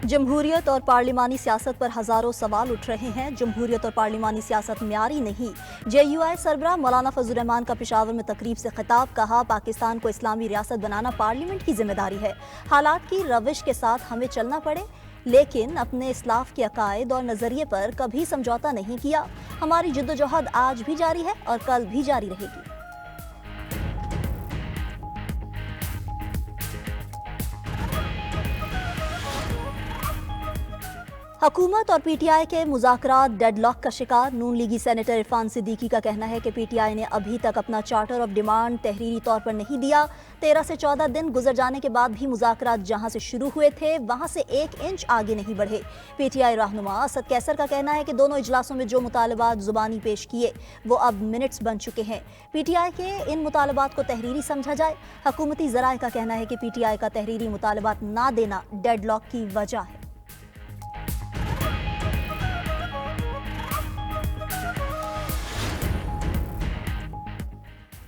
जमहूरियत और पार्लिमानी सियासत पर हजारों सवाल उठ रहे हैं। जमहूरियत और पार्लिमानी सियासत म्यारी नहीं। JUI सरबराह मौलाना फजल रहमान का पेशावर में तकरीब से खिताब। कहा, पाकिस्तान को इस्लामी रियासत बनाना पार्लियामेंट की जिम्मेदारी है। हालात की रविश के साथ हमें चलना पड़े, लेकिन अपने इस्लाफ के अकायद और नजरिए पर कभी समझौता नहीं किया। हमारी जिद्दोजहद आज भी जारी है और कल भी जारी रहेगी। हुकूमत और PTI के मुज़ाकरात डेडलॉक का शिकार। नून लीगी सेनेटर इरफान सिद्दीकी का कहना है कि PTI ने अभी तक अपना चार्टर ऑफ डिमांड तहरीरी तौर पर नहीं दिया। 13 से 14 दिन गुजर जाने के बाद भी मुज़ाकरात जहां से शुरू हुए थे वहां से 1 इंच आगे नहीं बढ़े। PTI रहनुमा असद कैसर का कहना है कि दोनों इजलासों में जो मुतालबात जुबानी पेश किए वो अब मिनट्स बन चुके हैं। PTI के इन मुतालबात को तहरीरी समझा जाए। हुकूमती ज़राए का कहना है कि PTI का तहरीरी मुतालबात ना देना डेडलॉक की वजह है।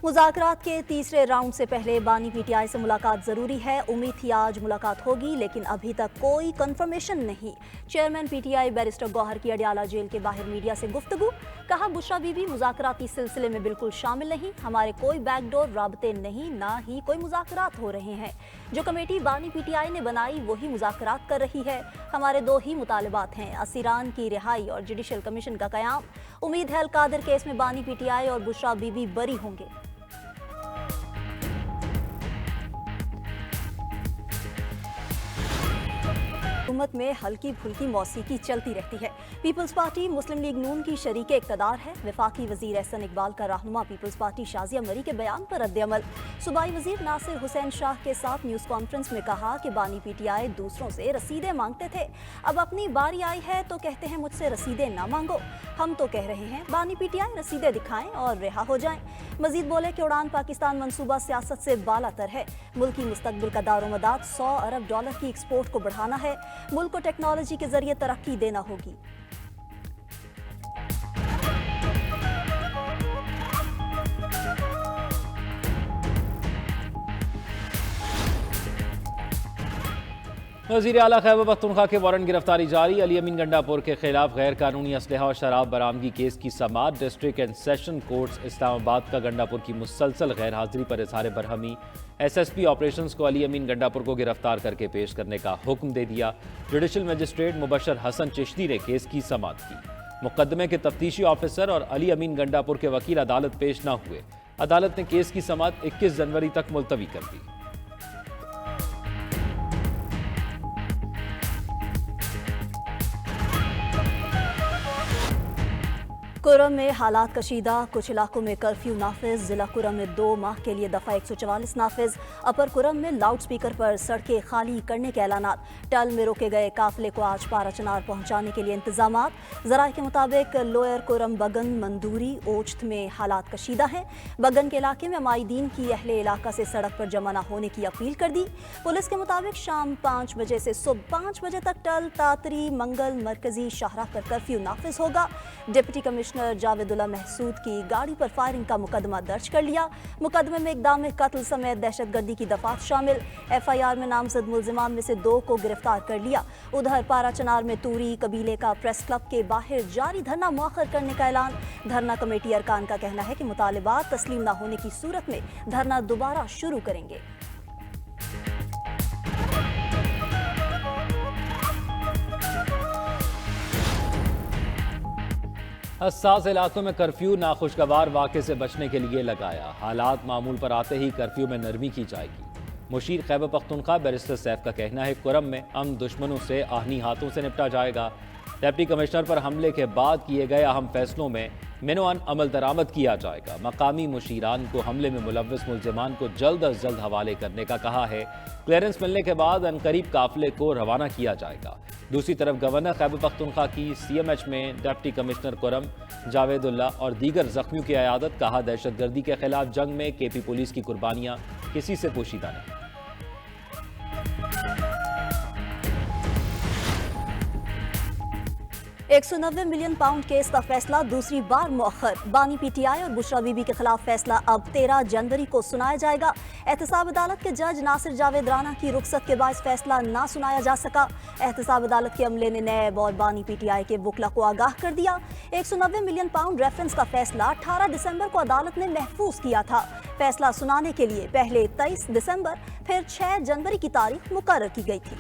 मुज़ाकरात के तीसरे राउंड से पहले बानी PTI से मुलाकात ज़रूरी है। उम्मीद थी आज मुलाकात होगी, लेकिन अभी तक कोई कंफर्मेशन नहीं। चेयरमैन PTI बैरिस्टर गौहर की अडियाला जेल के बाहर मीडिया से गुफ्तगू। कहा, बुशरा बीबी मुज़ाकराती सिलसिले में बिल्कुल शामिल नहीं। हमारे कोई बैकडोर राबते नहीं, ना ही कोई मुज़ाकरात हो रहे हैं। जो कमेटी बानी PTI ने बनाई वही मुज़ाकरात कर रही है। हमारे 2 ही मुतालबात हैं, असीरान की रिहाई और जुडिशल कमीशन का क़याम। उम्मीद है अलकादर केस में बानी PTI और बुशरा बीबी बरी होंगे। हुकूमत में हल्की फुल्की मौसीकी चलती रहती है। पीपल्स पार्टी मुस्लिम लीग नून की शरीक इक़्तिदार है। वफाकी वज़ीर एहसन इकबाल का रहनुमा पीपल्स पार्टी शाजिया मरी के बयान पर रद्द-ए-अमल। सूबाई वज़ीर नासिर हुसैन शाह के साथ न्यूज़ कॉन्फ्रेंस में कहा कि बानी PTI दूसरों से रसीदें मांगते थे, अब अपनी बारी आई है तो कहते हैं मुझसे रसीदें ना मांगो। हम तो कह रहे हैं बानी PTI रसीदें दिखाएं और रिहा हो जाएं। मजीद बोले कि उड़ान पाकिस्तान मंसूबा सियासत से बालातर है। मुल्क की मुस्तकबिल का दारोमदार $100 अरब की एक्सपोर्ट को बढ़ाना है। मुल्क को टेक्नोलॉजी के जरिए तरक्की देना होगी। वज़ीर आला खैबर पख्तूनख्वा के वारंट गिरफ्तारी जारी। अली अमीन गंडापुर के खिलाफ गैर कानूनी असलहा और शराब बरामदगी केस की समाअत। District and session courts Islamabad का गंडापुर की मुसलसल गैर हाजिरी पर इज़हार बरहमी। SSP ऑपरेशंस को अली अमीन गंडापुर को गिरफ्तार करके पेश करने का हुक्म दे दिया। जुडिशल मजिस्ट्रेट मुबशर हसन चिश्ती ने केस की समाअत की। मुकदमे के तफ्तीशी ऑफिसर और अली अमीन गंडापुर के वकील अदालत पेश न हुए। अदालत ने केस की समाअत 21 जनवरी तक मुलतवी कर दी। कुरम में हालात कशीदा, कुछ इलाकों में कर्फ्यू नाफिज। जिला कुरम में 2 माह के लिए दफ़ा 144 नाफिज। अपर कुरम में लाउड स्पीकर पर सड़कें खाली करने के ऐलानात। टल में रोके गए काफिले को आज पारा चनार पहुंचाने के लिए इंतजामात। ज़राए के मुताबिक लोअर कुरम, बगन, मंदूरी, ओछत में हालात कशीदा हैं। बगन के इलाके में माइदीन की अहले इलाका से सड़क पर जमा न होने की अपील कर दी। पुलिस के मुताबिक शाम 5 बजे से सुबह 5 बजे तक टल, तातरी, मंगल, मरकजी शाहराह पर कर्फ्यू नाफिज होगा। डिप्टी कमिश्नर जावेदुल्ला महसूद की गाड़ी पर फायरिंग का मुकदमा दर्ज कर लिया। मुकदमे में इक़दाम कत्ल समेत दहशतगर्दी की दफात शामिल। FIR में नामजद मुल्जिमान में से 2 को गिरफ्तार कर लिया। उधर पारा चनार में तूरी कबीले का प्रेस क्लब के बाहर जारी धरना मुअख्खर करने का ऐलान। धरना कमेटी अरकान का कहना है कि मुतालिबात तस्लीम न होने की सूरत में धरना दोबारा शुरू करेंगे। हसास इलाकों में कर्फ्यू नाखुशगवार वाक़े से बचने के लिए लगाया। हालात मामूल पर आते ही कर्फ्यू में नरमी की जाएगी। मुशीर खैबर पख्तूनख्वा बैरिस्टर सैफ का कहना है कुरम में अमन दुश्मनों से आहनी हाथों से निपटा जाएगा। डिप्टी कमिश्नर पर हमले के बाद किए गए अहम फैसलों में मिनोअन अमल दरामद किया जाएगा। मकामी मुशीरान को हमले में मुलव्वस मुल्जिमान को जल्द अज जल्द हवाले करने का कहा है। क्लियरेंस मिलने के बाद अनकरीब काफिले को रवाना किया जाएगा। दूसरी तरफ गवर्नर खैबर पख्तूनख्वा की CMH में डिप्टी कमिश्नर कुरम जावेदुल्ला और दीगर जख्मियों की अयादत। कहा, दहशतगर्दी के खिलाफ जंग में KP पुलिस की कुर्बानियां किसी से पोशीदा नहीं। 190 मिलियन पाउंड केस का फैसला दूसरी बार मुअख्खर। बानी पीटीआई और बुशरा बीबी के खिलाफ फैसला अब 13 जनवरी को सुनाया जाएगा। एहतसाब अदालत के जज नासिर जावेद राना की रुखसत के बायस फैसला ना सुनाया जा सका। एहतसाब अदालत के अमले ने नैब और बानी पीटीआई के वकला को आगाह कर दिया। 190 मिलियन पाउंड रेफरेंस का फैसला 18 दिसंबर को अदालत ने महफूज किया था। फैसला सुनाने के लिए पहले 23 दिसंबर फिर 6 जनवरी की तारीख मुकर्रर की गई थी।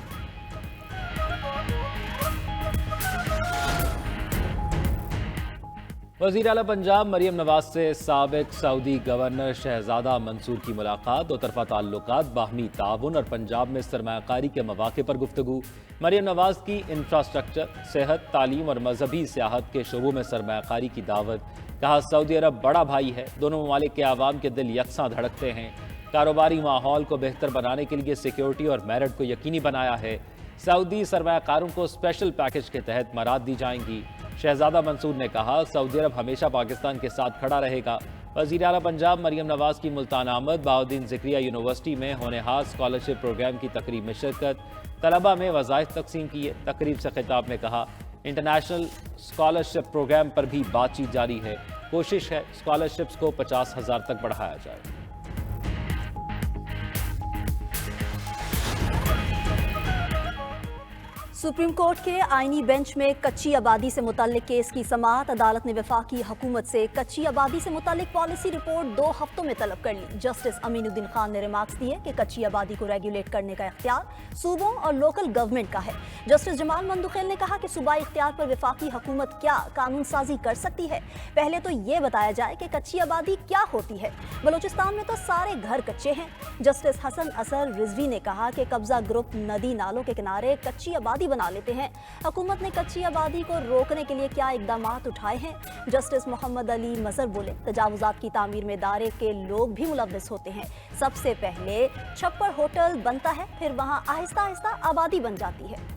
वज़ीर आला पंजाब मरियम नवाज से साबिक सऊदी गवर्नर शहजादा मंसूर की मुलाकात। दो तरफा ताल्लुकात, बाहमी ताउन और पंजाब में सरमायाकारी के मौके पर गुफ्तगू। मरियम नवाज की इंफ्रास्ट्रक्चर, सेहत, तालीम और मजहबी सियाहत के शोबों में सरमायाकारी की दावत। कहा सऊदी अरब बड़ा भाई है, दोनों ममालिक के आवाम के दिल यकसां धड़कते हैं। कारोबारी माहौल को बेहतर बनाने के लिए सिक्योरिटी और मेरिट को यकीनी बनाया है। सऊदी सरमायाकारों को स्पेशल पैकेज के तहत मराद दी जाएंगी। शहजादा मंसूर ने कहा सऊदी अरब हमेशा पाकिस्तान के साथ खड़ा रहेगा। वज़ीर आला पंजाब मरियम नवाज की मुल्तान आमद। बहाउद्दीन ज़िक्रिया यूनिवर्सिटी में होनहार स्कॉलरशिप प्रोग्राम की तकरीब में शिरकत। तलबा में वज़ाइफ तकसीम किए। तकरीब से खिताब में कहा इंटरनेशनल स्कॉलरशिप प्रोग्राम पर भी बातचीत जारी है। कोशिश है स्कॉलरशिप्स को 50,000 तक बढ़ाया जाए। सुप्रीम कोर्ट के आईनी बेंच में कच्ची आबादी से मुताल्लिक केस की समाअत। अदालत ने वफाकी हुकूमत से कच्ची आबादी से मुताल्लिक पॉलिसी रिपोर्ट 2 हफ्तों में तलब कर ली। जस्टिस अमीनुद्दीन खान ने रिमार्क्स दिए कि कच्ची आबादी को रेगुलेट करने का इख्तियार सूबों और लोकल गवर्नमेंट का है। जस्टिस जमाल मंदुखेल ने कहा कि सूबाई इख्तियार पर वफाकी हुकूमत क्या कानून साजी कर सकती है। पहले तो ये बताया जाए कि कच्ची आबादी क्या होती है। बलूचिस्तान में तो सारे घर कच्चे हैं। जस्टिस हसन असर रिजवी ने कहा कि कब्जा ग्रुप नदी नालों के किनारे कच्ची आबादी बना लेते हैं। हुकूमत ने कच्ची आबादी को रोकने के लिए क्या इकदामात उठाए हैं। जस्टिस मोहम्मद अली मजहर बोले तजावुजात की तामीर में इदारे के लोग भी मुलव्वस होते हैं। सबसे पहले छप्पर होटल बनता है, फिर वहां आहिस्ता आहिस्ता आबादी बन जाती है।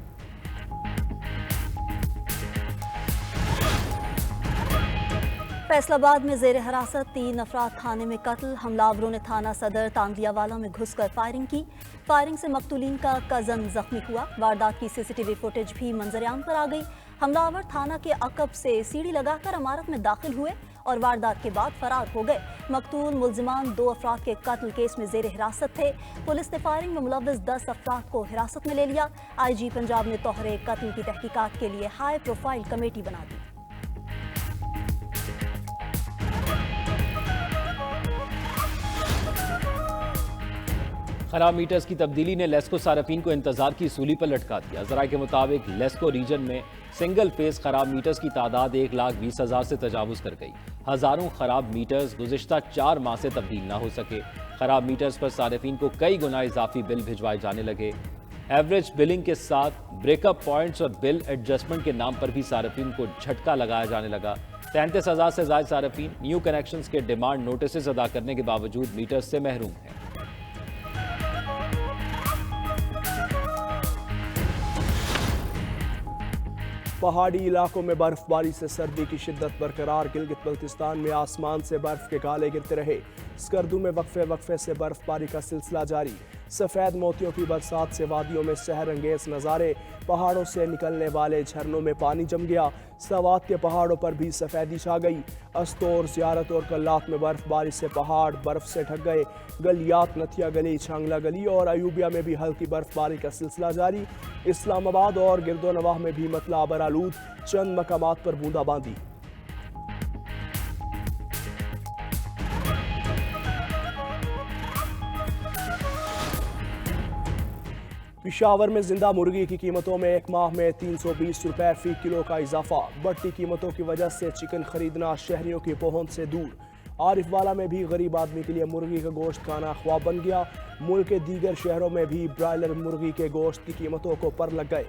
फैसलाबाद में जेर हिरासत 3 अफराद थाने में कत्ल। हमलावरों ने थाना सदर तांदियावाला में घुसकर फायरिंग की। फायरिंग से मकतूलीन का कजन जख्मी हुआ। वारदात की सीसीटीवी फुटेज भी मंजरेआम पर आ गई। हमलावर थाना के अकब से सीढ़ी लगाकर इमारत में दाखिल हुए और वारदात के बाद फरार हो गए। मकतूल मुल्जिमान 2 अफराद के कत्ल केस में जेर हिरासत थे। पुलिस ने फायरिंग में मुलव्वस 10 अफराद को हिरासत में ले लिया। IG पंजाब ने तोहरे कत्ल की तहकीकात के लिए हाई प्रोफाइल कमेटी बना दी। खराब मीटर्स की तब्दीली ने लेस्को सार्फिन को इंतजार की सूली पर लटका दिया। ज़राए के मुताबिक लेस्को रीजन में सिंगल फेस खराब मीटर्स की तादाद 1,20,000 से तजावुज़ कर गई। हज़ारों खराब मीटर्स गुज़िश्ता 4 माह से तब्दील ना हो सके। खराब मीटर्स पर सार्फिन को कई गुना इजाफी बिल भिजवाए जाने लगे। एवरेज बिलिंग के साथ ब्रेकअप पॉइंट्स और बिल एडजस्टमेंट के नाम पर भी सार्फिन को झटका लगाया जाने लगा। 33,000 से ज़ायद सार्फिन न्यू कनेक्शंस के डिमांड नोटिस अदा करने के बावजूद मीटर्स से महरूम हैं। पहाड़ी इलाकों में बर्फबारी से सर्दी की शिद्दत बरकरार। गिलगित बल्तिस्तान में आसमान से बर्फ के गाले गिरते रहे। स्कर्दू में वक्फे से बर्फबारी का सिलसिला जारी। सफ़ेद मोतियों की बरसात से वादियों में सहर अंगेज नज़ारे। पहाड़ों से निकलने वाले झरनों में पानी जम गया। सवात के पहाड़ों पर भी सफ़ेदी छा गई। अस्तोर, ज़ियारत और कल्लात में बर्फबारी से पहाड़ बर्फ से ढक गए। गलियात, नथिया गली, छांगला गली और अयूबिया में भी हल्की बर्फबारी का सिलसिला जारी। इस्लामाबाद और गिरदोनवाह में भी मतला बरालूद, चंद मकामात पर बूंदाबांदी। पिशावर में जिंदा मुर्गी की कीमतों में एक माह में 320 रुपए फी किलो का इजाफा। बढ़ती कीमतों की वजह से चिकन खरीदना शहरियों की पहुंच से दूर। आरिफवाला में भी गरीब आदमी के लिए मुर्गी का गोश्त खाना ख्वाब बन गया। मुल्क के दीगर शहरों में भी ब्रायलर मुर्गी के गोश्त की कीमतों को पर लग गए।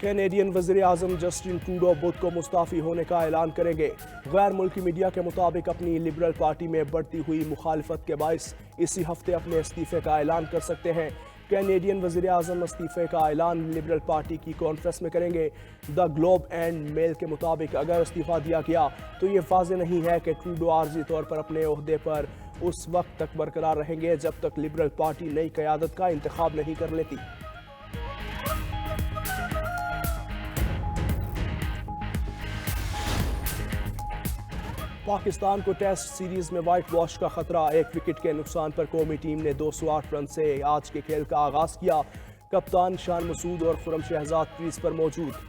कैनेडियन वज़ीर आज़म जस्टिन ट्रूडो बुध को मुस्ताफ़ी होने का ऐलान करेंगे। गैर मुल्की मीडिया के मुताबिक अपनी लिबरल पार्टी में बढ़ती हुई मुखालिफत के बायस इसी हफ्ते अपने इस्तीफे का ऐलान कर सकते हैं। कैनेडियन वज़ीर आज़म इस्तीफे का ऐलान लिबरल पार्टी की कॉन्फ्रेंस में करेंगे। द ग्लोब एंड मेल के मुताबिक अगर इस्तीफा दिया गया तो ये वाज़ेह नहीं है कि ट्रूडो आर्जी तौर पर अपने ओहदे पर اس وقت تک برقرار رہیں گے جب تک لبرل پارٹی نئی قیادت کا انتخاب نہیں کر لیتی۔ پاکستان کو ٹیسٹ سیریز میں وائٹ واش کا خطرہ، 1 وکٹ کے نقصان پر قومی ٹیم نے 208 رن سے آج کے کھیل کا آغاز کیا۔ کپتان شان مسعود اور خرم شہزاد کریز پر موجود۔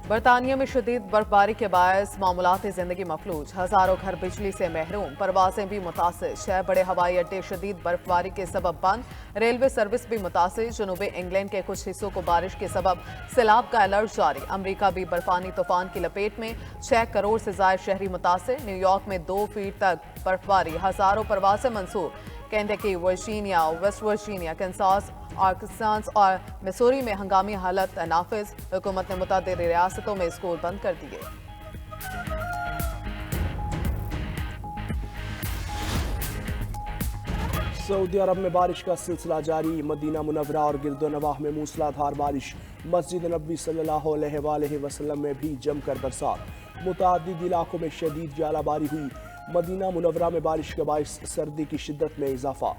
برطانیہ میں شدید برفباری کے باعث معمولاتی زندگی مفلوج، ہزاروں گھر بجلی سے محروم، پروازیں بھی متاثر، 6 بڑے ہوائی اڈے شدید برفباری کے سبب بند، ریلوے سروس بھی متاثر، جنوبی انگلینڈ کے کچھ حصوں کو بارش کے سبب سیلاب کا الرٹ جاری، امریکہ بھی برفانی طوفان کی لپیٹ میں، 6 کروڑ سے زائد شہری متاثر، نیو یارک میں 2 فٹ تک برفباری، ہزاروں پروازیں منسوخ، Kentucky, Virginia, West Virginia, Kansas, Arkansas اور مسوری میں ہنگامی حالت نافذ، حکومت نے متعدد ریاستوں میں اسکول بند کر دیے۔ سعودی عرب میں بارش کا سلسلہ جاری، مدینہ منورہ اور گرد و نواح میں موسلا دھار بارش، مسجد نبوی صلی اللہ علیہ وآلہ وسلم میں بھی جم کر برسات، متعدد علاقوں میں شدید ژالہ باری ہوئی، مدینہ منورہ میں بارش کے باعث سردی کی شدت میں اضافہ۔